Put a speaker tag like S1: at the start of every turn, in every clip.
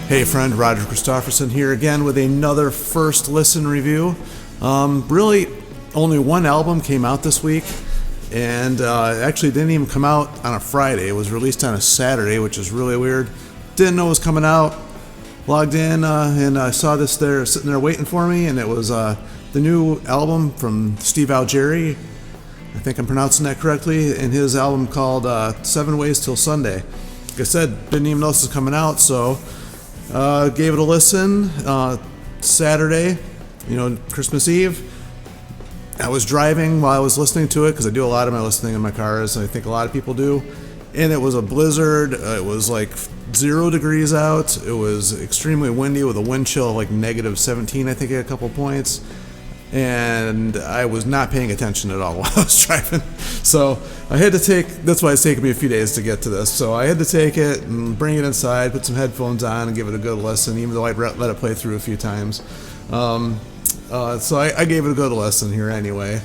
S1: Hey friend, Roger Christofferson here again with another first listen review. Really, only one album came out this week, and actually didn't even come out on a Friday. It was released on a Saturday, which is really weird. Didn't know it was coming out. Logged in and I saw this there sitting there waiting for me, and it was the new album from Steve Augeri. I think I'm pronouncing that correctly, and his album called 7 Ways Till Sunday. Like I said, didn't even know this was coming out, so gave it a listen. Saturday, Christmas Eve. I was driving while I was listening to it, because I do a lot of my listening in my car, as I think a lot of people do. And it was a blizzard. It was like 0 degrees out. It was extremely windy with a wind chill of like -17, I think, at a couple points. And I was not paying attention at all while I was driving. So I had to that's why it's taken me a few days to get to this. So I had to take it and bring it inside, put some headphones on, and give it a good listen, even though I let it play through a few times. So I gave it a good listen here anyway.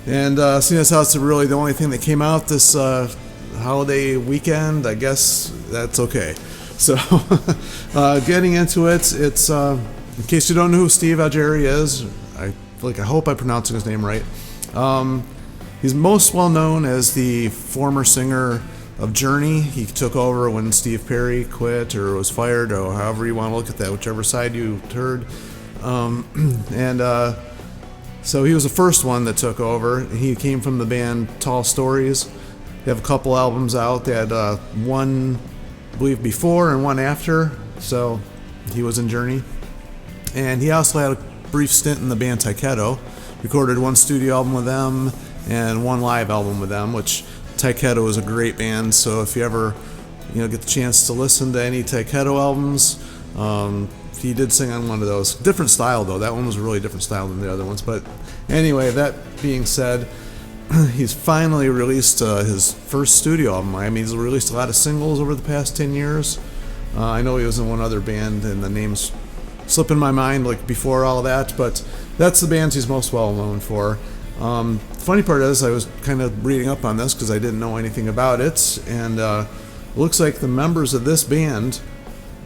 S1: And seeing as how it's really the only thing that came out this holiday weekend, I guess that's okay. So getting into it, it's in case you don't know who Steve Augeri is, I hope I'm pronouncing his name right. He's most well known as the former singer of Journey. He took over when Steve Perry quit or was fired, or however you want to look at that, whichever side you heard. So he was the first one that took over. He came from the band Tall Stories. They have a couple albums out. They had one, I believe, before and one after. So he was in Journey. And he also had a brief stint in the band Taiketo. Recorded one studio album with them and one live album with them, which Taiketo is a great band. So if you ever get the chance to listen to any Taiketo albums, he did sing on one of those. Different style though. That one was a really different style than the other ones. But anyway, that being said, he's finally released his first studio album. I mean, he's released a lot of singles over the past 10 years. I know he was in one other band, and the name's slipping my mind like before all that, but that's the bands he's most well known for. The funny part is, I was kind of reading up on this because I didn't know anything about it, and it looks like the members of this band,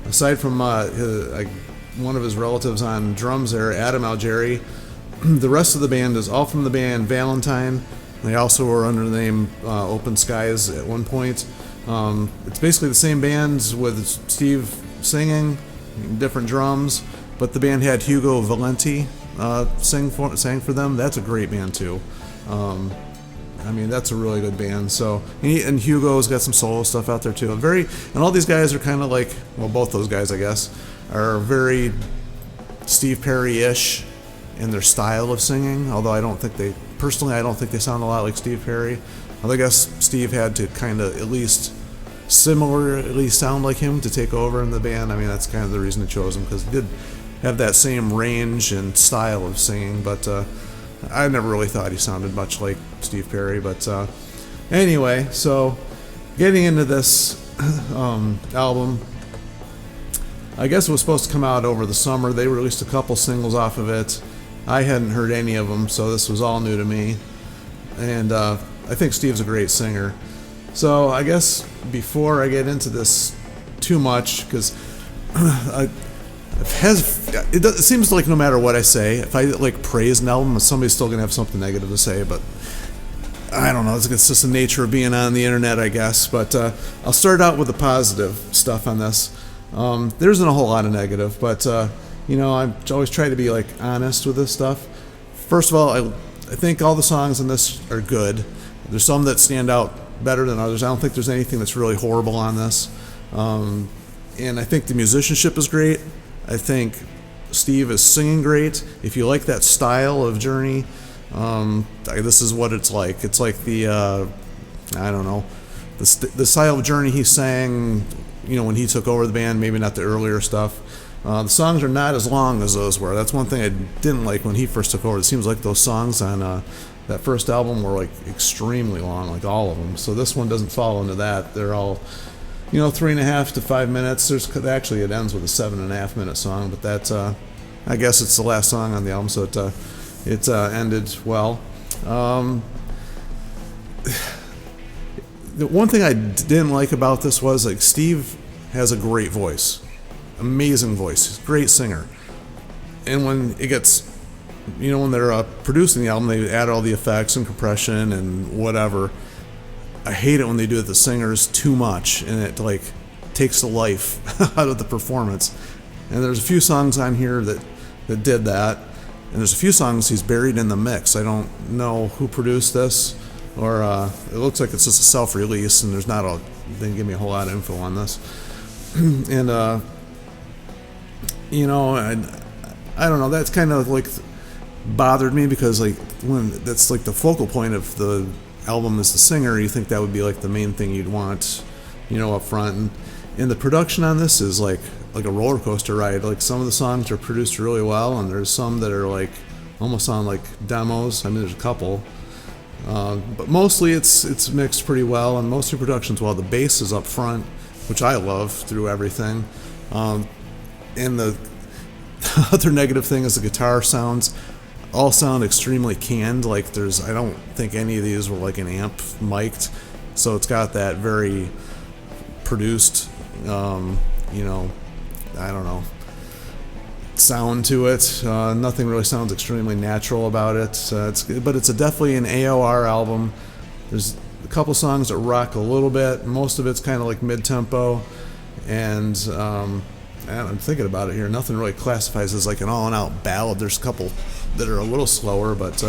S1: aside from one of his relatives on drums there, Adam Augeri, the rest of the band is all from the band Valentine. They also were under the name Open Skies at one point. It's basically the same bands with Steve singing, different drums, but the band had Hugo Valenti sang for them. That's a great band too. I mean, that's a really good band. So, and Hugo's got some solo stuff out there too. And all these guys are kind of like, well, both those guys, I guess, are very Steve Perry-ish in their style of singing. Although I don't think they sound a lot like Steve Perry. Although I guess Steve had to kind of at least similarly sound like him to take over in the band. I mean, that's kind of the reason I chose him, because he did have that same range and style of singing, but I never really thought he sounded much like Steve Perry. But anyway, so getting into this album, I guess it was supposed to come out over the summer. They released a couple singles off of it. I hadn't heard any of them, so this was all new to me. And I think Steve's a great singer. So I guess before I get into this too much, because it seems like no matter what I say, if I praise an album, somebody's still gonna have something negative to say. But I don't know. It's just the nature of being on the internet, I guess. But I'll start out with the positive stuff on this. There isn't a whole lot of negative, but I always try to be honest with this stuff. First of all, I think all the songs in this are good. There's some that stand out better than others. I don't think there's anything that's really horrible on this. And I think the musicianship is great. I think Steve is singing great. If you like that style of Journey, this is what it's like. It's like the style of Journey he sang, when he took over the band, maybe not the earlier stuff. The songs are not as long as those were. That's one thing I didn't like when he first took over. It seems like those songs on that first album were extremely long, all of them. So this one doesn't fall into that. They're all 3.5 to 5 minutes. Actually, it ends with a 7.5 minute song, but that's I guess it's the last song on the album, so it ended well. The one thing I didn't like about this was Steve has a great voice. amazing voice, great singer. And when it gets, when they're producing the album, they add all the effects and compression and whatever. I hate it when they do it to the singers too much, and it like takes the life out of the performance. And there's a few songs on here that did that, and there's a few songs he's buried in the mix. I don't know who produced this, or it looks like it's just a self-release, and they didn't give me a whole lot of info on this. And I don't know. That's kind of like bothered me, because like when that's like the focal point of the album is the singer, you think that would be like the main thing you'd want, up front. And the production on this is like a roller coaster ride. Like some of the songs are produced really well, and there's some that are like almost sound like demos. I mean, there's a couple, but mostly it's mixed pretty well, and most of the production's well. The bass is up front, which I love through everything. And the other negative thing is the guitar sounds all sound extremely canned. Like I don't think any of these were like an amp mic'd, so it's got that very produced, I don't know, sound to it. Nothing really sounds extremely natural about it. But it's definitely an AOR album. There's a couple songs that rock a little bit. Most of it's kind of like mid-tempo, and I'm thinking about it here. Nothing really classifies as like an all-and-out ballad. There's a couple that are a little slower, but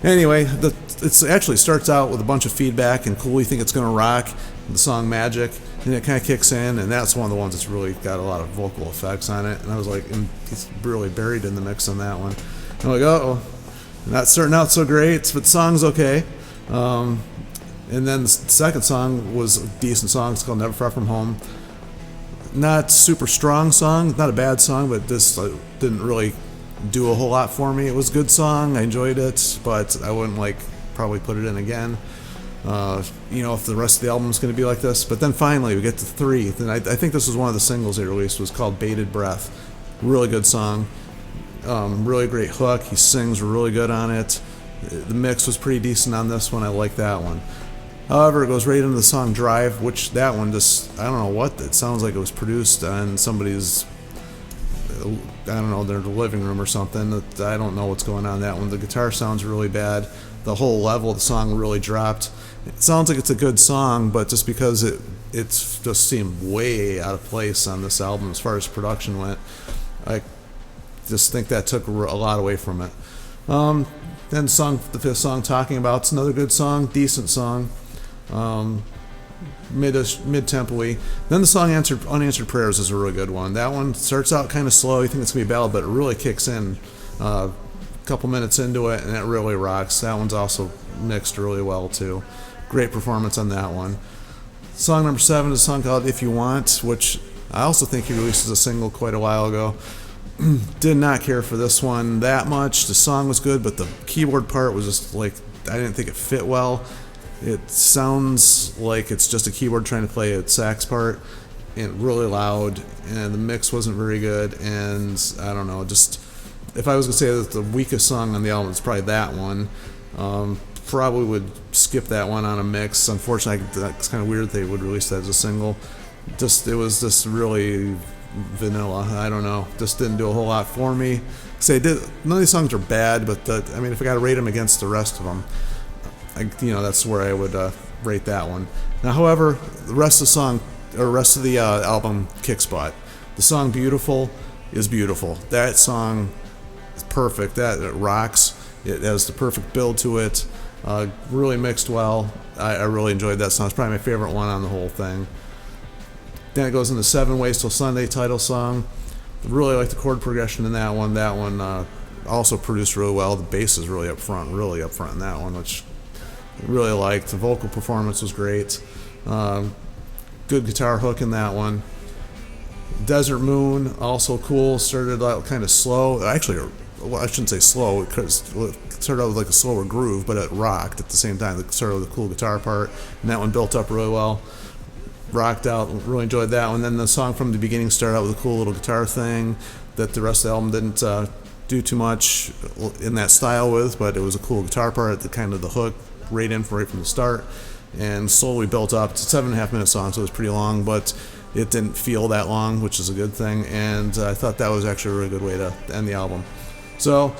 S1: anyway, it actually starts out with a bunch of feedback and cool. You think it's gonna rock. The song Magic, and it kind of kicks in, and that's one of the ones that's really got a lot of vocal effects on it. And I was like, he's really buried in the mix on that one. I'm like, not starting out so great, but the song's okay. And then the second song was a decent song. It's called Never Far From Home. Not super strong song, not a bad song, but this didn't really do a whole lot for me. It was a good song, I enjoyed it, but I wouldn't probably put it in again. If the rest of the album is going to be like this. But then finally we get to 3, and I think this was one of the singles they released. It was called Bated Breath. Really good song, really great hook. He sings really good on it. The mix was pretty decent on this one. I like that one. However, it goes right into the song Drive, which that one just, I don't know what, it sounds like it was produced on somebody's, their living room or something. I don't know what's going on in that one. The guitar sounds really bad. The whole level of the song really dropped. It sounds like it's a good song, but just because it just seemed way out of place on this album as far as production went, I just think that took a lot away from it. Then the fifth song, Talking About, it's another good song, decent song, mid-tempo-y. Then the song Unanswered Prayers is a really good one. That one starts out kind of slow. You think it's going to be a ballad, but it really kicks in a couple minutes into it, and it really rocks. That one's also mixed really well, too. Great performance on that one. Song number 7 is a song called If You Want, which I also think he released as a single quite a while ago. Did not care for this one that much. The song was good, but the keyboard part was just like, I didn't think it fit well. It sounds like it's just a keyboard trying to play a sax part, and really loud, and the mix wasn't very good, and I don't know, just, if I was going to say that the weakest song on the album, it's probably that one. Probably would skip that one on a mix. Unfortunately, that's kind of weird they would release that as a single. It was just really vanilla. I don't know. Just didn't do a whole lot for me. None of these songs are bad, but if I got to rate them against the rest of them, that's where I would rate that one. Now, however, the rest of the album kicks butt. The song Beautiful is beautiful. That song is perfect. It rocks. It has the perfect build to it. Really mixed well. I really enjoyed that song. It's probably my favorite one on the whole thing. Then it goes into 7 Ways Till Sunday, title song. Really like the chord progression in that one. That one also produced really well. The bass is really up front in that one, which I really liked. The vocal performance was great. Good guitar hook in that one. Desert Moon, also cool. Started out kind of slow. Actually, well, I shouldn't say slow, because it started out with like a slower groove, but it rocked at the same time. It started with a cool guitar part, and that one built up really well. Rocked out, really enjoyed that one. Then the song from the beginning started out with a cool little guitar thing that the rest of the album didn't do too much in that style with, but it was a cool guitar part, the hook right from the start, and slowly built up. It's a 7.5 minute song, so it was pretty long, but it didn't feel that long, which is a good thing. And I thought that was actually a really good way to end the album. So,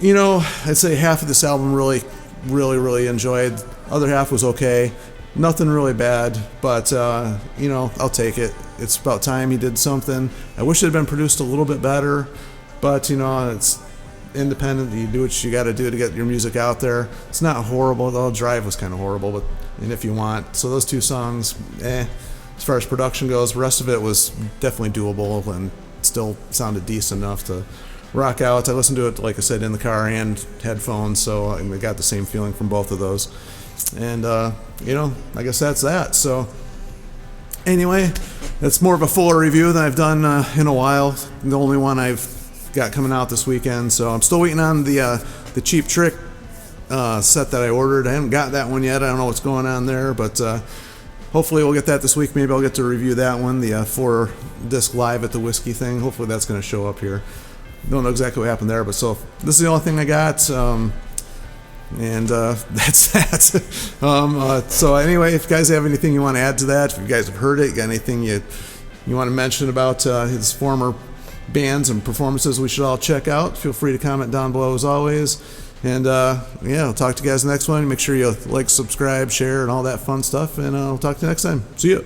S1: I'd say half of this album really enjoyed. Other half was okay. Nothing really bad, but, I'll take it. It's about time he did something. I wish it had been produced a little bit better, but, it's independent. You do what you got to do to get your music out there. It's not horrible. The Drive was kind of horrible, but and If You Want. So those two songs, as far as production goes, the rest of it was definitely doable and still sounded decent enough to rock out. I listened to it, like I said, in the car and headphones, so I got the same feeling from both of those. And, I guess that's that. So anyway, that's more of a fuller review than I've done in a while. The only one I've got coming out this weekend. So I'm still waiting on the Cheap Trick set that I ordered. I haven't got that one yet. I don't know what's going on there, but hopefully we'll get that this week. Maybe I'll get to review that one, the 4-disc Live at the Whiskey thing. Hopefully that's going to show up here. Don't know exactly what happened there, but so this is the only thing I got. And that's that. So anyway, if you guys have anything you want to add to that, if you guys have heard it, got anything you want to mention about his former bands and performances we should all check out, feel free to comment down below as always. And I'll talk to you guys next one. Make sure you like, subscribe, share, and all that fun stuff. And I'll talk to you next time. See ya.